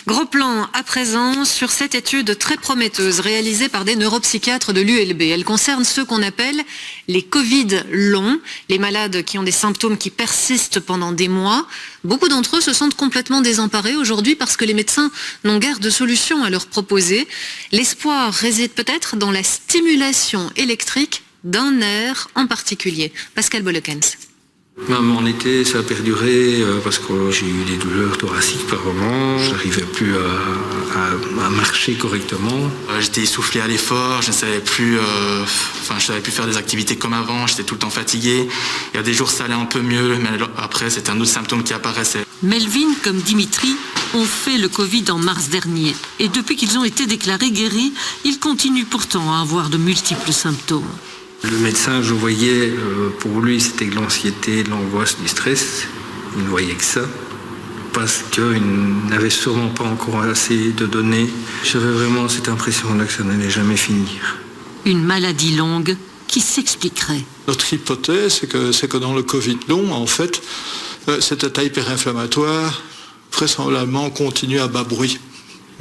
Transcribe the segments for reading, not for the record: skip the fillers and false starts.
Gros plan à présent sur cette étude très prometteuse réalisée par des neuropsychiatres de l'ULB. Elle concerne ceux qu'on appelle les Covid longs, les malades qui ont des symptômes qui persistent pendant des mois. Beaucoup d'entre eux se sentent complètement désemparés aujourd'hui parce que les médecins n'ont guère de solution à leur proposer. L'espoir réside peut-être dans la stimulation électrique d'un nerf en particulier. Pascal Bolekens. Même en été, ça a perduré parce que j'ai eu des douleurs thoraciques par moment. Je n'arrivais plus à marcher correctement. J'étais essoufflé à l'effort, je ne savais plus, je savais plus faire des activités comme avant. J'étais tout le temps fatigué. Il y a des jours, ça allait un peu mieux, mais après, c'était un autre symptôme qui apparaissait. Melvin, comme Dimitri, ont fait le Covid en mars dernier. Et depuis qu'ils ont été déclarés guéris, ils continuent pourtant à avoir de multiples symptômes. Le médecin, je voyais, pour lui, c'était de l'anxiété, de l'angoisse, du stress. Il ne voyait que ça, parce qu'il n'avait sûrement pas encore assez de données. J'avais vraiment cette impression-là que ça n'allait jamais finir. Une maladie longue qui s'expliquerait. Notre hypothèse, c'est que dans le Covid long, en fait, cet état hyperinflammatoire, vraisemblablement, continue à bas bruit.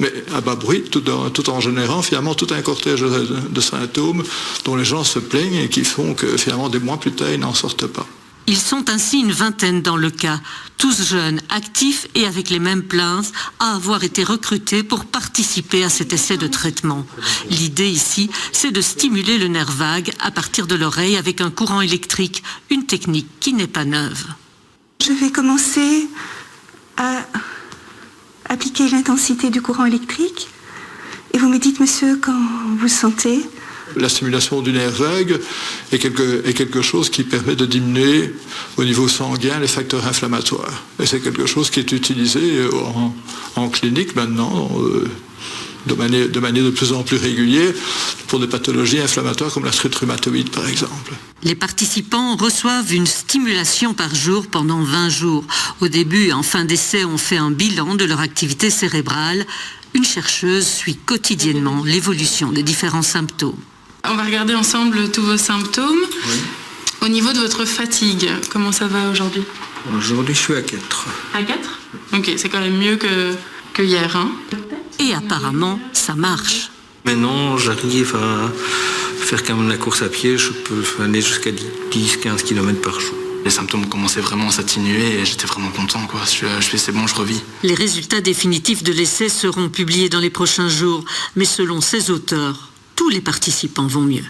Mais à bas bruit, tout en générant finalement tout un cortège de symptômes dont les gens se plaignent et qui font que finalement des mois plus tard, ils n'en sortent pas. Ils sont ainsi une vingtaine dans le cas, tous jeunes, actifs et avec les mêmes plaintes, à avoir été recrutés pour participer à cet essai de traitement. L'idée ici, c'est de stimuler le nerf vague à partir de l'oreille avec un courant électrique, une technique qui n'est pas neuve. Je vais commencer à appliquer l'intensité du courant électrique et vous me dites, monsieur, quand vous sentez. La stimulation du nerf vague est quelque chose qui permet de diminuer au niveau sanguin les facteurs inflammatoires. Et c'est quelque chose qui est utilisé en clinique maintenant de manière de plus en plus régulière pour des pathologies inflammatoires comme l'arthrite rhumatoïde par exemple. Les participants reçoivent une stimulation par jour pendant 20 jours. Au début et en fin d'essai, on fait un bilan de leur activité cérébrale. Une chercheuse suit quotidiennement l'évolution des différents symptômes. On va regarder ensemble tous vos symptômes. Oui. Au niveau de votre fatigue, comment ça va aujourd'hui ? Aujourd'hui, je suis à 4. À 4 ? Ok, c'est quand même mieux que hier, hein ? Et apparemment, ça marche. Maintenant, j'arrive à faire quand même la course à pied. Je peux aller jusqu'à 10-15 km par jour. Les symptômes commençaient vraiment à s'atténuer et j'étais vraiment content, quoi. Je fais c'est bon, je revis. Les résultats définitifs de l'essai seront publiés dans les prochains jours. Mais selon ses auteurs, tous les participants vont mieux.